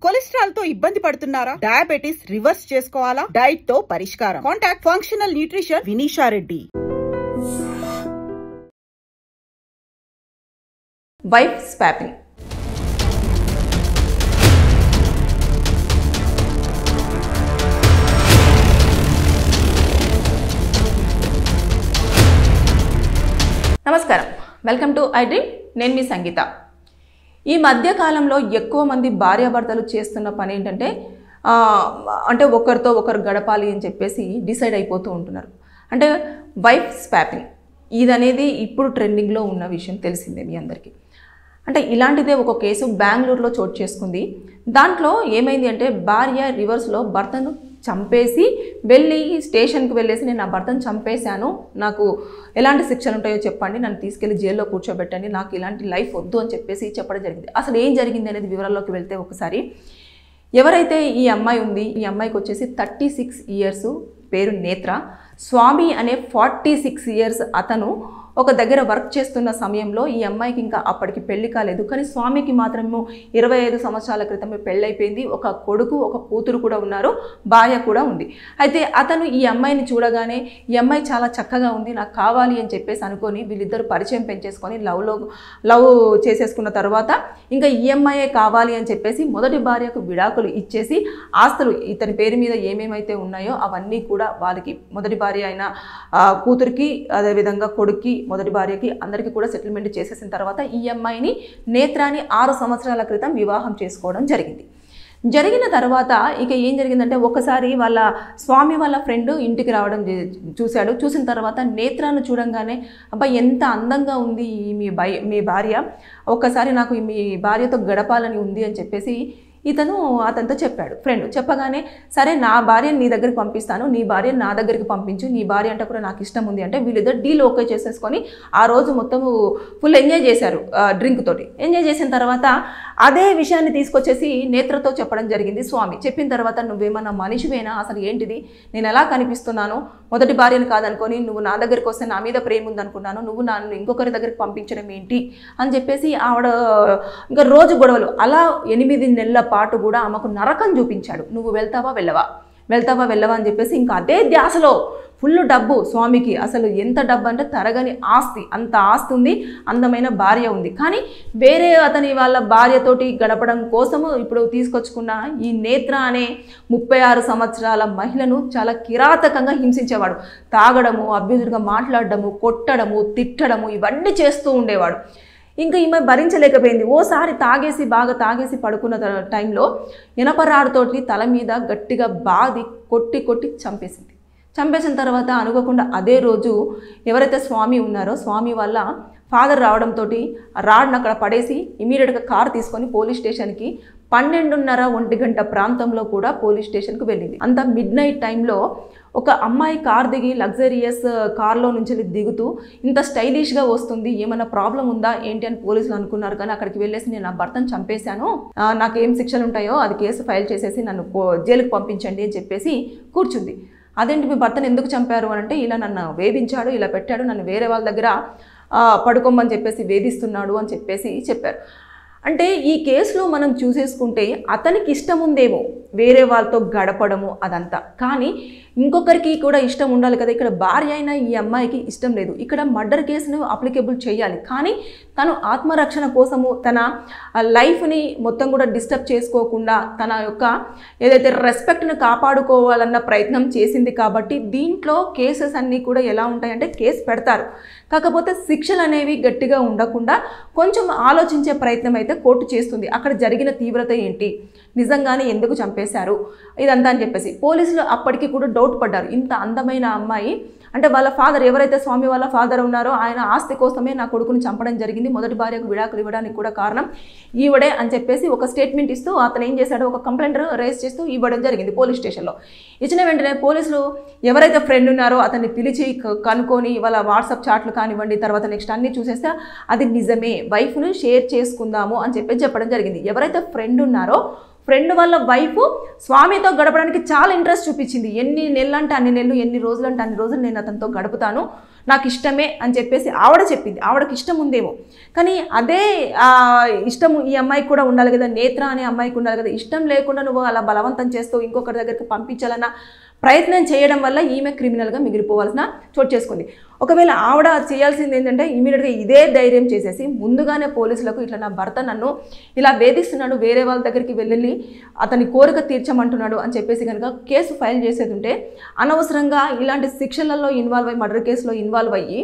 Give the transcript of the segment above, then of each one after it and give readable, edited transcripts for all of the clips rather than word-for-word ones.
Cholesterol తో ఇబ్బంది పడుతున్నారా? డయాబెటిస్ రివర్స్ చేసుకోవాలా? డైట్ తో పరిష్కారం. Contact functional nutrition Vinisha Reddy. Wife swapping. నమస్కారం, వెల్కమ్ టు ఐ డ్రీమ్. నేను మీ సంగీత. ఈ మధ్యకాలంలో ఎక్కువ మంది భార్యాభర్తలు చేస్తున్న పని ఏంటంటే అంటే ఒకరితో ఒకరు గడపాలి అని చెప్పేసి డిసైడ్ అయిపోతూ ఉంటున్నారు. అంటే వైఫ్ స్వాపింగ్ ఇది అనేది ఇప్పుడు ట్రెండింగ్లో ఉన్న విషయం తెలిసిందే మీ అందరికీ. అంటే ఇలాంటిదే ఒక కేసు బెంగళూరులో చోటు చేసుకుంది. దాంట్లో ఏమైంది అంటే భార్య రివర్స్లో భర్తను చంపేసి వెళ్ళి స్టేషన్కి వెళ్ళేసి నేను నా భర్తను చంపేశాను, నాకు ఎలాంటి శిక్షలు ఉంటాయో చెప్పండి, నన్ను తీసుకెళ్ళి జైల్లో కూర్చోబెట్టండి, నాకు ఇలాంటి లైఫ్ వద్దు అని చెప్పేసి చెప్పడం జరిగింది. అసలు ఏం జరిగింది అనేది వివరాల్లోకి వెళ్తే ఒకసారి ఎవరైతే ఈ అమ్మాయి ఉంది, ఈ అమ్మాయికి వచ్చేసి 36 ఇయర్స్, పేరు నేత్ర. స్వామి అనే 46 ఇయర్స్ అతను ఒక దగ్గర వర్క్ చేస్తున్న సమయంలో ఈ అమ్మాయికి ఇంకా అప్పటికి పెళ్లి కాలేదు. కానీ స్వామికి మాత్రము 25 సంవత్సరాల క్రితమే పెళ్ళైపోయింది. ఒక కొడుకు, ఒక కూతురు కూడా ఉన్నారు, భార్య కూడా ఉంది. అయితే అతను ఈ అమ్మాయిని చూడగానే ఈ అమ్మాయి చాలా చక్కగా ఉంది, నాకు కావాలి అని చెప్పేసి అనుకొని వీళ్ళిద్దరు పరిచయం పెంచేసుకొని లవ్ చేసేసుకున్న తర్వాత ఇంకా ఈ అమ్మాయే కావాలి అని చెప్పేసి మొదటి భార్యకు విడాకులు ఇచ్చేసి ఆస్తులు ఇతని పేరు మీద ఏమేమైతే ఉన్నాయో అవన్నీ కూడా వాళ్ళకి మొదటి భార్య అయిన కూతురికి, అదేవిధంగా కొడుక్కి, మొదటి భార్యకి అందరికీ కూడా సెటిల్మెంట్ చేసేసిన తర్వాత ఈ అమ్మాయిని నేత్రాన్ని 6 సంవత్సరాల క్రితం వివాహం చేసుకోవడం జరిగిన తర్వాత ఇక ఏం జరిగిందంటే ఒకసారి వాళ్ళ స్వామి వాళ్ళ ఫ్రెండ్ ఇంటికి రావడం చూశాడు. చూసిన తర్వాత నేత్రాన్ని చూడంగానే అబ్బా ఎంత అందంగా ఉంది మీ భార్య, ఒక్కసారి నాకు మీ భార్యతో గడపాలని ఉంది అని చెప్పేసి అతనితో చెప్పాడు ఫ్రెండ్. చెప్పగానే సరే నా భార్యని నీ దగ్గరికి పంపిస్తాను, నీ భార్యని నా దగ్గరికి పంపించు, నీ భార్య అంటే కూడా నాకు ఇష్టం ఉంది అంటే వీళ్ళిద్దరు డీల్ ఓకే చేసేసుకొని ఆ రోజు మొత్తం ఫుల్ ఎంజాయ్ చేశారు. డ్రింక్ తోటి ఎంజాయ్ చేసిన తర్వాత అదే విషయాన్ని తీసుకొచ్చేసి నేత్రతో చెప్పడం జరిగింది స్వామి. చెప్పిన తర్వాత నువ్వేమన్నా మనిషివేనా, అసలు ఏంటిది, నేను ఎలా కనిపిస్తున్నాను, మొదటి భార్యను కాదనుకొని నువ్వు నా దగ్గరికి వస్తే నా మీద ప్రేమ ఉందనుకున్నాను, నువ్వు నన్ను ఇంకొకరి దగ్గరికి పంపించడం ఏంటి అని చెప్పేసి ఆవిడ ఇంకా రోజు గొడవలు. అలా 8 నెలల పాటు కూడా ఆమెకు నరకం చూపించాడు. నువ్వు వెళ్తావా వెళ్ళవా అని చెప్పేసి ఇంకా అదే ధ్యాసలో ఫుల్ డబ్బు స్వామికి. అసలు ఎంత డబ్బు అంటే తరగని ఆస్తి, అంత ఆస్తి ఉంది, అందమైన భార్య ఉంది. కానీ వేరే అతని వాళ్ళ భార్యతోటి గడపడం కోసము ఇప్పుడు తీసుకొచ్చుకున్న ఈ నేత్ర అనే 36 సంవత్సరాల మహిళను చాలా కిరాతకంగా హింసించేవాడు. తాగడము, అభ్యుదులుగా మాట్లాడడము, కొట్టడము, తిట్టడము ఇవన్నీ చేస్తూ ఉండేవాడు. ఇంకా ఈమె భరించలేకపోయింది. ఓసారి బాగా తాగేసి పడుకున్న టైంలో ఇనపరాడుతోటి తల మీద గట్టిగా బాది కొట్టి చంపేసిన తర్వాత అనుకోకుండా అదే రోజు ఎవరైతే స్వామి ఉన్నారో స్వామి వాళ్ళ ఫాదర్ రావడంతో రాడ్ని అక్కడ పడేసి ఇమీడియట్గా కారు తీసుకొని పోలీస్ స్టేషన్కి 12:30 గంట ప్రాంతంలో కూడా పోలీస్ స్టేషన్కి వెళ్ళింది. అంత మిడ్ నైట్ టైంలో ఒక అమ్మాయి కార్ దిగి లగ్జరియస్ కార్లో నుంచి దిగుతూ ఇంత స్టైలిష్గా వస్తుంది, ఏమైనా ప్రాబ్లం ఉందా ఏంటి అని పోలీసులు అనుకున్నారు. కానీ అక్కడికి వెళ్ళేసి నేను నా భర్తను చంపేశాను, నాకేం శిక్షలు ఉంటాయో అది కేసు ఫైల్ చేసేసి నన్ను జైలుకి పంపించండి అని చెప్పేసి కూర్చుంది. అదేంటి మీ భర్తను ఎందుకు చంపారు అని అంటే ఇలా నన్ను వేధించాడు, ఇలా పెట్టాడు, నన్ను వేరే వాళ్ళ దగ్గర పడుకోమని చెప్పేసి వేధిస్తున్నాడు అని చెప్పేసి చెప్పారు. అంటే ఈ కేసులో మనం చూసేసుకుంటే అతనికి ఇష్టం ఉందేమో వేరే వాళ్ళతో గడపడము అదంతా, కానీ ఇంకొకరికి కూడా ఇష్టం ఉండాలి కదా. ఇక్కడ భార్య అయినా ఈ అమ్మాయికి ఇష్టం లేదు. ఇక్కడ మర్డర్ కేసును అప్లికేబుల్ చేయాలి, కానీ తను ఆత్మరక్షణ కోసము తన లైఫ్ని మొత్తం కూడా డిస్టర్బ్ చేసుకోకుండా తన యొక్క ఏదైతే రెస్పెక్ట్ను కాపాడుకోవాలన్న ప్రయత్నం చేసింది. కాబట్టి దీంట్లో కేసెస్ అన్నీ కూడా ఎలా ఉంటాయంటే కేసు పెడతారు, కాకపోతే శిక్షలు అనేవి గట్టిగా ఉండకుండా కొంచెం ఆలోచించే ప్రయత్నం అయితే కోర్టు చేస్తుంది. అక్కడ జరిగిన తీవ్రత ఏంటి, నిజంగానే ఎందుకు చంపేశారు ఇదంతా అని చెప్పేసి పోలీసులు అప్పటికి కూడా డౌట్ పడ్డారు. ఇంత అందమైన అమ్మాయి అంటే వాళ్ళ ఫాదర్ ఎవరైతే స్వామి వాళ్ళ ఫాదర్ ఉన్నారో ఆయన ఆస్తి కోసమే నా కొడుకుని చంపడం జరిగింది, మొదటి భార్యకు విడాకులు ఇవ్వడానికి కూడా కారణం ఈవిడే అని చెప్పేసి ఒక స్టేట్మెంట్ ఇస్తూ అతను ఏం చేశాడు, ఒక కంప్లైంట్ రేస్ చేస్తూ ఇవ్వడం జరిగింది పోలీస్ స్టేషన్లో. ఇచ్చిన వెంటనే పోలీసులు ఎవరైతే ఫ్రెండ్ ఉన్నారో అతన్ని పిలిచి కనుక్కొని వాళ్ళ వాట్సాప్ చాట్లు కానివ్వండి, తర్వాత నెక్స్ట్ అన్నీ చూసేస్తే అది నిజమే, వైఫ్ను షేర్ చేసుకుందాము అని చెప్పడం జరిగింది. ఎవరైతే ఫ్రెండ్ ఉన్నారో ఫ్రెండ్ వాళ్ళ వైఫ్ స్వామితో గడపడానికి చాలా ఇంట్రెస్ట్ చూపించింది. ఎన్ని నెలలు అంటే అన్ని నెలలు, ఎన్ని రోజులు అంటే అన్ని రోజులు నేను అతనితో గడుపుతాను, నాకు ఇష్టమే అని చెప్పేసి ఆవిడ చెప్పింది. ఆవిడకి ఇష్టం ఉందేమో, కానీ అదే ఇష్టం ఈ అమ్మాయికి కూడా ఉండాలి కదా, నేత్ర అనే అమ్మాయికి ఉండాలి కదా. ఇష్టం లేకుండా నువ్వు అలా బలవంతం చేస్తూ ఇంకొకరి దగ్గరికి పంపించాలన్న ప్రయత్నం చేయడం వల్ల ఈమె క్రిమినల్గా మిగిలిపోవాల్సిన చోటు చేసుకుంది. ఒకవేళ ఆవిడ చేయాల్సింది ఏంటంటే ఇమీడియట్గా ఇదే ధైర్యం చేసేసి ముందుగానే పోలీసులకు ఇట్లా నా భర్త నన్ను ఇలా వేధిస్తున్నాడు, వేరే వాళ్ళ దగ్గరికి వెళ్ళి అతని కోరిక తీర్చమంటున్నాడు అని చెప్పేసి కనుక కేసు ఫైల్ చేసేది ఉంటే అనవసరంగా ఇలాంటి శిక్షలలో ఇన్వాల్వ్ అయ్యి మర్డర్ కేసులో ఇన్వాల్వ్ అయ్యి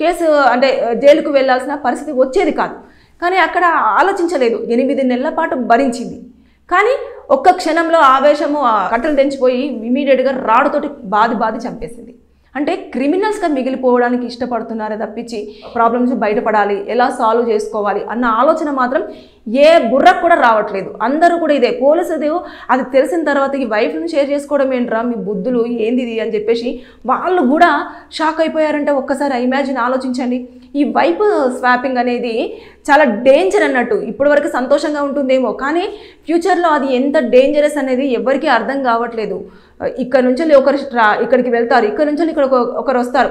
కేసు అంటే జైలుకు వెళ్ళాల్సిన పరిస్థితి వచ్చేది కాదు. కానీ అక్కడ ఆలోచించలేదు, 8 నెలల పాటు భరించింది. కానీ ఒక్క క్షణంలో ఆవేశము కట్టలు తెంచిపోయి ఇమీడియట్గా రాడుతోటి బాది చంపేసింది. అంటే క్రిమినల్స్గా మిగిలిపోవడానికి ఇష్టపడుతున్నారే తప్పించి ప్రాబ్లమ్స్ బయటపడాలి, ఎలా సాల్వ్ చేసుకోవాలి అన్న ఆలోచన మాత్రం ఏ బుర్రకు కూడా రావట్లేదు. అందరూ కూడా ఇదే పోలీసులు అది తెలిసిన తర్వాత ఈ వైఫ్ని షేర్ చేసుకోవడం ఏంట్రా మీ బుద్ధులు ఏంది అని చెప్పేసి వాళ్ళు కూడా షాక్ అయిపోయారంటే ఒక్కసారి ఇమాజిన్ ఆలోచించండి. ఈ వైఫ్ స్వాపింగ్ అనేది చాలా డేంజర్ అన్నట్టు. ఇప్పటి వరకు సంతోషంగా ఉంటుందేమో, కానీ ఫ్యూచర్లో అది ఎంత డేంజరస్ అనేది ఎవరికీ అర్థం కావట్లేదు. ఇక్కడ నుంచి ఒకరు ఇక్కడికి వెళ్తారు, ఇక్కడ నుంచి ఇక్కడ ఒకరు వస్తారు.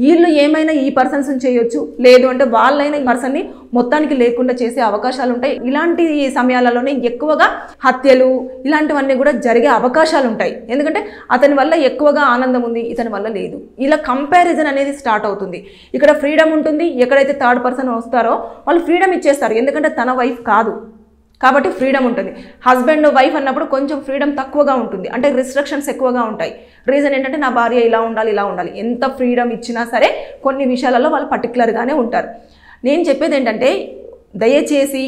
వీళ్ళు ఏమైనా ఈ పర్సన్స్ చేయొచ్చు, లేదు అంటే వాళ్ళైనా ఈ పర్సన్ని మొత్తానికి లేకుండా చేసే అవకాశాలు ఉంటాయి. ఇలాంటి సమయాలలోనే ఎక్కువగా హత్యలు ఇలాంటివన్నీ కూడా జరిగే అవకాశాలు ఉంటాయి. ఎందుకంటే అతని వల్ల ఎక్కువగా ఆనందం ఉంది, ఇతని వల్ల లేదు. ఇలా కంపారిజన్ అనేది స్టార్ట్ అవుతుంది. ఇక్కడ ఫ్రీడమ్ ఉంటుంది, ఎక్కడైతే థర్డ్ పర్సన్ వస్తారో వాళ్ళు ఫ్రీడమ్ ఇచ్చేస్తారు. ఎందుకంటే తన వైఫ్ కాదు కాబట్టి ఫ్రీడమ్ ఉంటుంది. హస్బెండ్ వైఫ్ అన్నప్పుడు కొంచెం ఫ్రీడమ్ తక్కువగా ఉంటుంది, అంటే రిస్ట్రిక్షన్స్ ఎక్కువగా ఉంటాయి. రీజన్ ఏంటంటే నా భార్య ఇలా ఉండాలి ఇలా ఉండాలి. ఎంత ఫ్రీడమ్ ఇచ్చినా సరే కొన్ని విషయాలలో వాళ్ళు పర్టికులర్గానే ఉంటారు. నేను చెప్పేది ఏంటంటే దయచేసి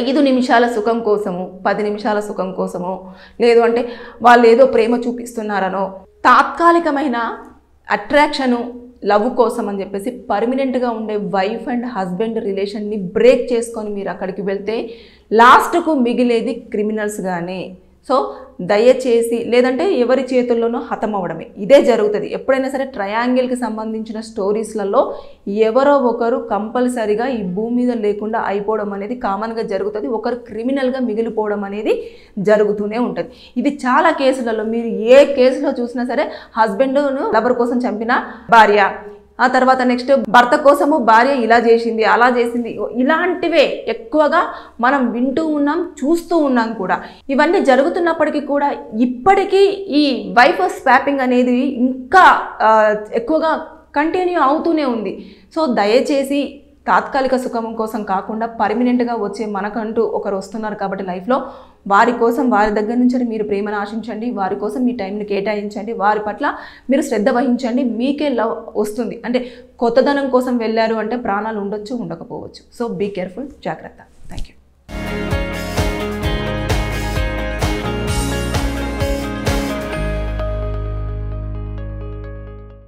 5 నిమిషాల సుఖం కోసము 10 నిమిషాల సుఖం కోసమో లేదు అంటే వాళ్ళు ఏదో ప్రేమ చూపిస్తున్నారనో తాత్కాలికమైన అట్రాక్షను లవ్ కోసం అని చెప్పేసి పర్మనెంట్గా ఉండే వైఫ్ అండ్ హస్బెండ్ రిలేషన్ని బ్రేక్ చేసుకొని మీరు అక్కడికి వెళ్తే లాస్ట్కు మిగిలేది క్రిమినల్స్గానే. సో దయచేసి లేదంటే ఎవరి చేతుల్లోనో హతం అవ్వడమే ఇదే జరుగుతుంది. ఎప్పుడైనా సరే ట్రయాంగిల్కి సంబంధించిన స్టోరీస్లలో ఎవరో ఒకరు కంపల్సరీగా ఈ భూమి మీద లేకుండా అయిపోవడం అనేది కామన్గా జరుగుతుంది. ఒకరు క్రిమినల్గా మిగిలిపోవడం అనేది జరుగుతూనే ఉంటుంది. ఇది చాలా కేసులలో మీరు ఏ కేసులో చూసినా సరే హస్బెండ్ను లవర్ కోసం చంపిన భార్య, ఆ తర్వాత నెక్స్ట్ భర్త కోసము భార్య ఇలా చేసింది అలా చేసింది, ఇలాంటివే ఎక్కువగా మనం వింటూ ఉన్నాం చూస్తూ ఉన్నాం కూడా. ఇవన్నీ జరుగుతున్నప్పటికీ కూడా ఇప్పటికీ ఈ వైఫ్ స్వాపింగ్ అనేది ఇంకా ఎక్కువగా కంటిన్యూ అవుతూనే ఉంది. సో దయచేసి తాత్కాలిక సుఖం కోసం కాకుండా పర్మనెంట్గా వచ్చే మనకంటూ ఒకరు వస్తున్నారు కాబట్టి లైఫ్లో వారి కోసం వారి దగ్గర నుంచి మీరు ప్రేమను ఆశించండి, వారి కోసం మీ టైంని కేటాయించండి, వారి పట్ల మీరు శ్రద్ధ వహించండి. మీకే లవ్ వస్తుంది. అంటే కొత్తదనం కోసం వెళ్ళారు అంటే ప్రాణాలు ఉండొచ్చు ఉండకపోవచ్చు. సో బీ కేర్ఫుల్, జాగ్రత్త. Thank you.